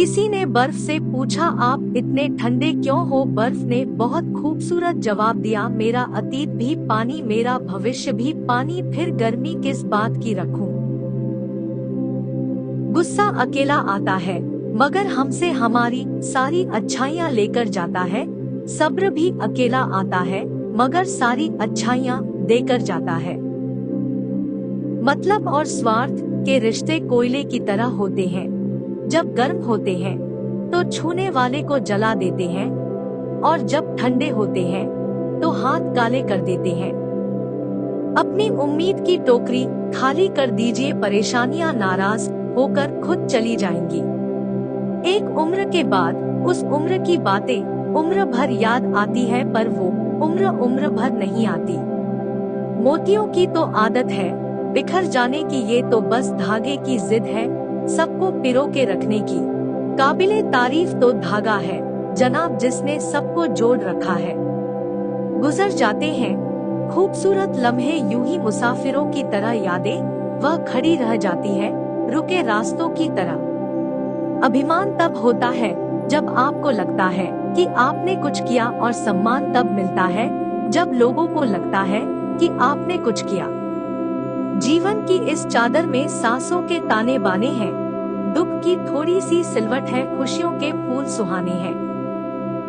किसी ने बर्फ से पूछा, आप इतने ठंडे क्यों हो? बर्फ ने बहुत खूबसूरत जवाब दिया, मेरा अतीत भी पानी, मेरा भविष्य भी पानी, फिर गर्मी किस बात की रखूं? गुस्सा अकेला आता है मगर हमसे हमारी सारी अच्छाइयाँ लेकर जाता है। सब्र भी अकेला आता है मगर सारी अच्छाइयाँ देकर जाता है। मतलब और स्वार्थ के रिश्ते कोयले की तरह होते हैं, जब गर्म होते हैं तो छूने वाले को जला देते हैं और जब ठंडे होते हैं तो हाथ काले कर देते हैं। अपनी उम्मीद की टोकरी खाली कर दीजिए, परेशानियां नाराज होकर खुद चली जाएंगी। एक उम्र के बाद उस उम्र की बातें उम्र भर याद आती है, पर वो उम्र भर नहीं आती। मोतियों की तो आदत है बिखर जाने की, ये तो बस धागे की जिद है सबको पिरो के रखने की। काबिले तारीफ तो धागा है जनाब, जिसने सबको जोड़ रखा है। गुजर जाते हैं खूबसूरत लम्हे यूं ही मुसाफिरों की तरह, यादें वह खड़ी रह जाती है रुके रास्तों की तरह। अभिमान तब होता है जब आपको लगता है कि आपने कुछ किया, और सम्मान तब मिलता है जब लोगों को लगता है कि आपने कुछ किया। जीवन की इस चादर में सांसों के ताने बाने हैं, दुख की थोड़ी सी सिलवट है, खुशियों के फूल सुहाने हैं।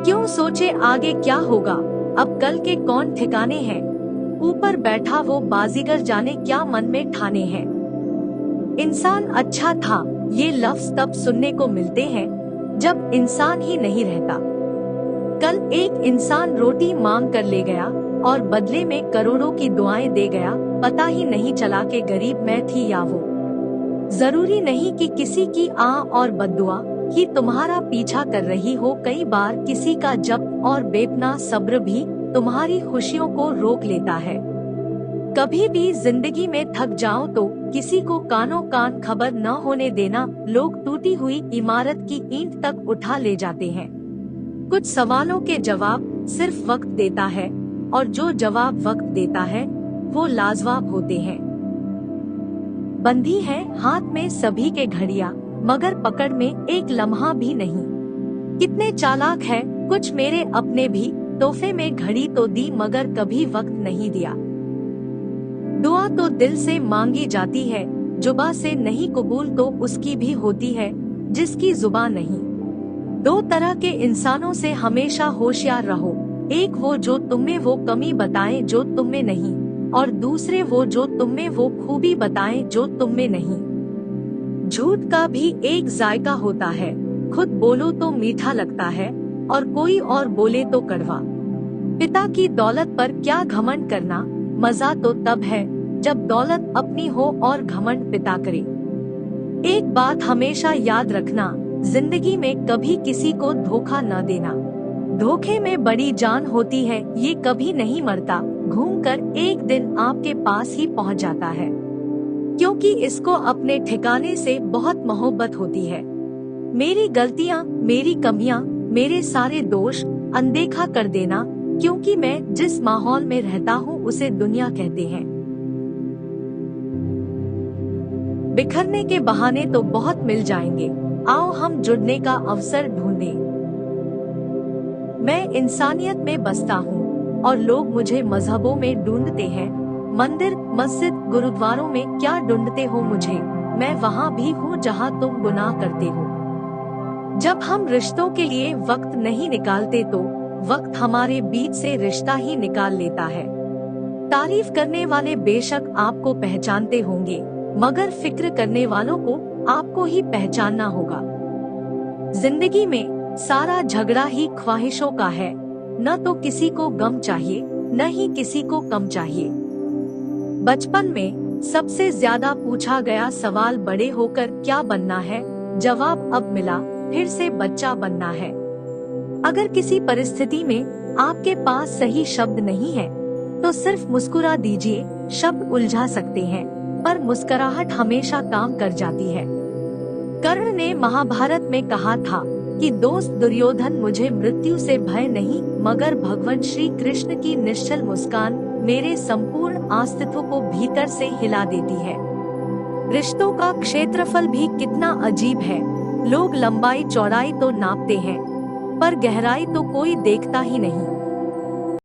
क्यों सोचे आगे क्या होगा, अब कल के कौन ठिकाने हैं। ऊपर बैठा वो बाजीगर जाने क्या मन में ठाने हैं। इंसान अच्छा था ये लफ्ज तब सुनने को मिलते हैं जब इंसान ही नहीं रहता। कल एक इंसान रोटी मांग कर ले गया और बदले में करोड़ों की दुआएं दे गया, पता ही नहीं चला कि गरीब मैं थी या वो। जरूरी नहीं कि किसी की आ और बद्दुआ ही तुम्हारा पीछा कर रही हो, कई बार किसी का जब और बेपनाह सब्र भी तुम्हारी खुशियों को रोक लेता है। कभी भी जिंदगी में थक जाओ तो किसी को कानों कान खबर न होने देना, लोग टूटी हुई इमारत की ईंट तक उठा ले जाते हैं। कुछ सवालों के जवाब सिर्फ वक्त देता है, और जो जवाब वक्त देता है वो लाजवाब होते हैं। बंधी है हाथ में सभी के घड़ियां, मगर पकड़ में एक लम्हा भी नहीं। कितने चालाक है कुछ मेरे अपने भी, तोहफे में घड़ी तो दी मगर कभी वक्त नहीं दिया। दुआ तो दिल से मांगी जाती है, जुबा से नहीं कबूल तो उसकी भी होती है जिसकी जुबान नहीं। दो तरह के इंसानों से हमेशा होशियार रहो, एक वो जो तुम्हें वो कमी बताएं जो तुम्हें नहीं, और दूसरे वो जो तुम्हें वो खूबी बताएं जो तुम्हें नहीं। झूठ का भी एक जायका होता है, खुद बोलो तो मीठा लगता है और कोई और बोले तो कड़वा। पिता की दौलत पर क्या घमंड करना, मजा तो तब है जब दौलत अपनी हो और घमंड पिता करे। एक बात हमेशा याद रखना, जिंदगी में कभी किसी को धोखा न देना। धोखे में बड़ी जान होती है, ये कभी नहीं मरता, घूमकर एक दिन आपके पास ही पहुंच जाता है, क्योंकि इसको अपने ठिकाने से बहुत मोहब्बत होती है। मेरी गलतियाँ, मेरी कमियाँ, मेरे सारे दोष अनदेखा कर देना, क्योंकि मैं जिस माहौल में रहता हूँ उसे दुनिया कहते हैं। बिखरने के बहाने तो बहुत मिल जाएंगे, आओ हम जुड़ने का अवसर ढूंढें। मैं इंसानियत में बसता हूँ और लोग मुझे मजहबों में ढूंढते हैं। मंदिर, मस्जिद, गुरुद्वारों में क्या ढूंढते हो मुझे, मैं वहाँ भी हूँ जहाँ तुम गुनाह करते हो। जब हम रिश्तों के लिए वक्त नहीं निकालते तो वक्त हमारे बीच से रिश्ता ही निकाल लेता है। तारीफ करने वाले बेशक आपको पहचानते होंगे, मगर फिक्र करने वालों को आपको ही पहचानना होगा। जिंदगी में सारा झगड़ा ही ख्वाहिशों का है, न तो किसी को गम चाहिए न ही किसी को कम चाहिए। बचपन में सबसे ज्यादा पूछा गया सवाल बड़े होकर क्या बनना है, जवाब अब मिला फिर से बच्चा बनना है। अगर किसी परिस्थिति में आपके पास सही शब्द नहीं है तो सिर्फ मुस्कुरा दीजिए, शब्द उलझा सकते हैं पर मुस्कुराहट हमेशा काम कर जाती है। कर्ण ने महाभारत में कहा था कि दोस्त दुर्योधन, मुझे मृत्यु से भय नहीं, मगर भगवान श्री कृष्ण की निश्चल मुस्कान मेरे संपूर्ण अस्तित्व को भीतर से हिला देती है। रिश्तों का क्षेत्रफल भी कितना अजीब है, लोग लंबाई चौड़ाई तो नापते हैं, पर गहराई तो कोई देखता ही नहीं।